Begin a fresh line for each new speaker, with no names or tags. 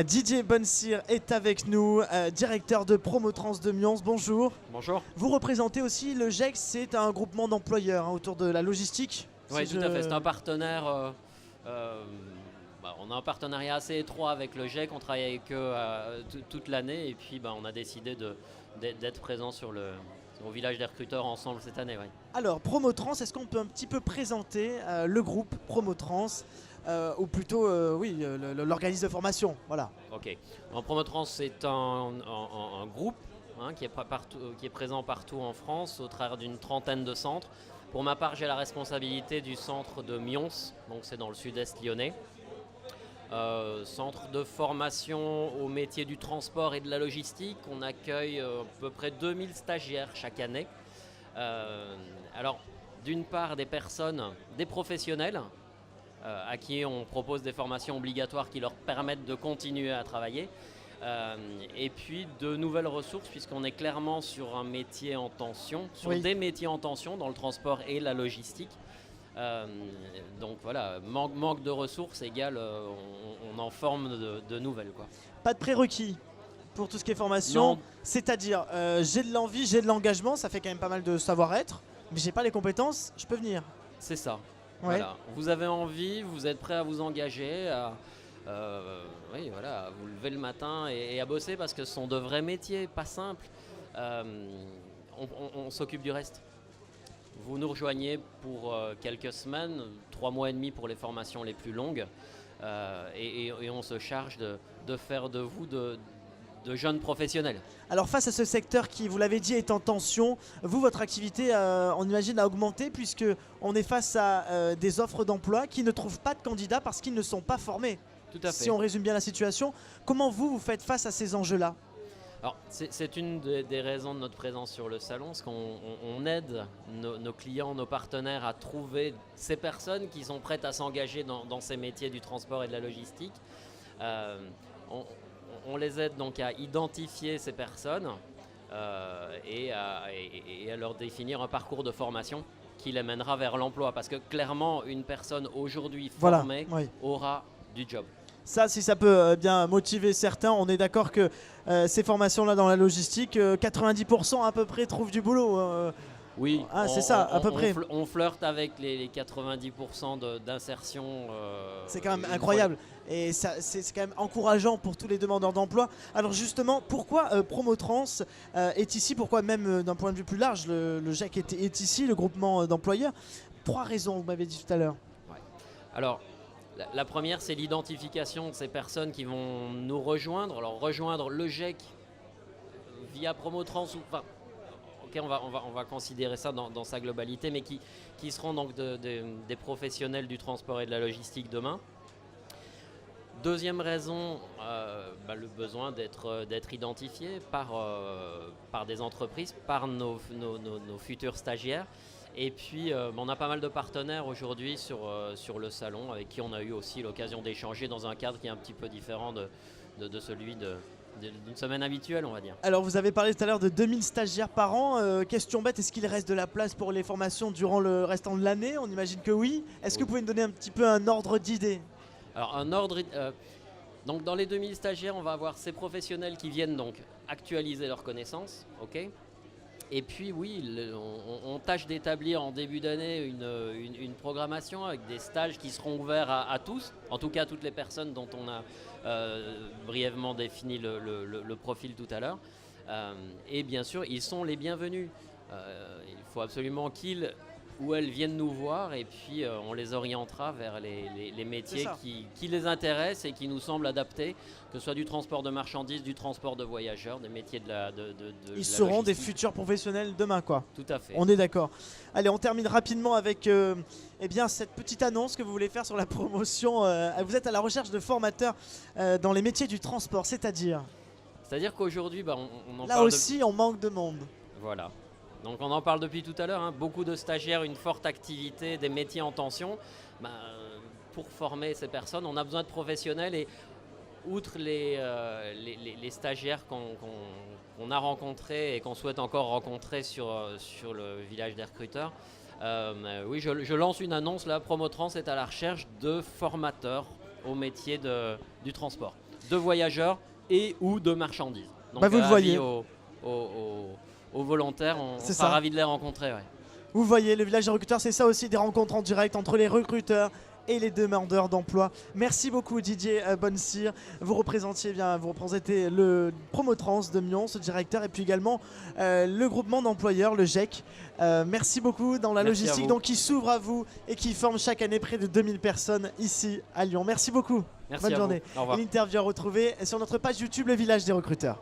Didier Bonsire est avec nous, directeur de Promotrans de Mions. Bonjour.
Bonjour.
Vous représentez aussi le GEX, c'est un groupement d'employeurs autour de la logistique.
Oui, tout à fait. C'est un partenaire. On a un partenariat assez étroit avec le GEC. On travaille avec eux toute l'année. Et puis, on a décidé d'être présent au village des recruteurs ensemble cette année. Ouais.
Alors, Promotrans, est-ce qu'on peut un petit peu présenter le groupe Promotrans ou plutôt, l'organisme de formation, voilà.
Ok. Promotrans, c'est un groupe qui est présent partout en France, au travers d'une trentaine de centres. Pour ma part, j'ai la responsabilité du centre de Mions, donc c'est dans le sud-est lyonnais. Centre de formation au métier du transport et de la logistique. On accueille à peu près 2000 stagiaires chaque année. Alors, d'une part, des professionnels, à qui on propose des formations obligatoires qui leur permettent de continuer à travailler. Et puis de nouvelles ressources, puisqu'on est clairement sur un métier en tension, des métiers en tension dans le transport et la logistique. Donc voilà, manque de ressources égale on en forme de nouvelles, quoi.
Pas de prérequis pour tout ce qui est formation,
non.
C'est-à-dire j'ai de l'envie, j'ai de l'engagement, ça fait quand même pas mal de savoir-être, mais j'ai pas les compétences, je peux venir.
C'est ça.
Ouais.
Voilà. Vous avez envie, vous êtes prêt à vous engager, à vous lever le matin et à bosser, parce que ce sont de vrais métiers, pas simples. On s'occupe du reste. Vous nous rejoignez pour quelques semaines, 3 mois et demi pour les formations les plus longues, et on se charge de faire de vous de jeunes professionnels.
Alors face à ce secteur qui, vous l'avez dit, est en tension, vous, votre activité, on imagine, a augmenté puisque on est face à des offres d'emploi qui ne trouvent pas de candidats parce qu'ils ne sont pas formés.
Tout à fait.
Si on résume bien la situation, comment vous faites face à ces enjeux-là ?
Alors, c'est une des raisons de notre présence sur le salon, parce qu'on aide nos clients, nos partenaires à trouver ces personnes qui sont prêtes à s'engager dans ces métiers du transport et de la logistique. On les aide donc à identifier ces personnes et à leur définir un parcours de formation qui les mènera vers l'emploi. Parce que clairement, une personne aujourd'hui formée aura du job.
Ça, si ça peut bien motiver certains, on est d'accord que ces formations-là dans la logistique, 90% à peu près trouvent du boulot.
Oui,
c'est ça, à peu près.
On flirte avec les 90% d'insertion.
C'est quand même incroyable. Et c'est quand même encourageant pour tous les demandeurs d'emploi. Alors justement, pourquoi Promotrans est ici ? Pourquoi même d'un point de vue plus large, le GEC est ici, le groupement d'employeurs ? 3 raisons, vous m'avez dit tout à l'heure.
Ouais. Alors, la première, c'est l'identification de ces personnes qui vont nous rejoindre. Alors, rejoindre le GEC via Promotrans, on va considérer ça dans sa globalité, mais qui seront donc des professionnels du transport et de la logistique demain. Deuxième raison, le besoin d'être identifié par des entreprises, par nos futurs stagiaires. Et puis, on a pas mal de partenaires aujourd'hui sur le salon, avec qui on a eu aussi l'occasion d'échanger dans un cadre qui est un petit peu différent de celui d'une semaine habituelle, on va dire.
Alors, vous avez parlé tout à l'heure de 2000 stagiaires par an. Question bête, est-ce qu'il reste de la place pour les formations durant le restant de l'année ? On imagine que oui. Est-ce que vous pouvez me donner un petit peu un ordre d'idée ?
Alors, donc dans les 2000 stagiaires, on va avoir ces professionnels qui viennent donc actualiser leurs connaissances, ok ? Et puis oui, on tâche d'établir en début d'année une programmation avec des stages qui seront ouverts à tous, en tout cas à toutes les personnes dont on a brièvement défini le profil tout à l'heure. Et bien sûr, ils sont les bienvenus. Il faut absolument qu'ils ou elles viennent nous voir, et puis on les orientera vers les métiers qui les intéressent et qui nous semblent adaptés, que ce soit du transport de marchandises, du transport de voyageurs, des métiers de la
Ils seront des futurs professionnels demain, quoi.
Tout à fait.
On est d'accord. Allez, on termine rapidement avec cette petite annonce que vous voulez faire sur la promotion. Vous êtes à la recherche de formateurs dans les métiers du transport, c'est-à-dire
qu'aujourd'hui, on en
là
parle
aussi, on manque de monde.
Voilà. Donc on en parle depuis tout à l'heure, beaucoup de stagiaires, une forte activité, des métiers en tension. Pour former ces personnes, on a besoin de professionnels, et outre les stagiaires qu'on a rencontrés et qu'on souhaite encore rencontrer sur le village des recruteurs, je lance une annonce là. Promotrans est à la recherche de formateurs au métier du transport. de voyageurs et ou de marchandises. Donc
Bah, vous le voyez.
Aux volontaires, on
C'est
sera
ça.
ravis de les rencontrer. Ouais.
Vous voyez, le village des recruteurs, c'est ça aussi, des rencontres en direct entre les recruteurs et les demandeurs d'emploi. Merci beaucoup Didier Bonsire. Vous représentez le Promotrans de Mions, ce directeur, et puis également le groupement d'employeurs, le GEC. Merci beaucoup dans la
Merci à
logistique
vous.
donc, qui s'ouvre à vous et qui forme chaque année près de 2000 personnes ici à Lyon. Merci beaucoup.
Merci
Bonne
à vous.
journée.
Au revoir.
Et l'interview à retrouver sur notre page YouTube, le village des recruteurs.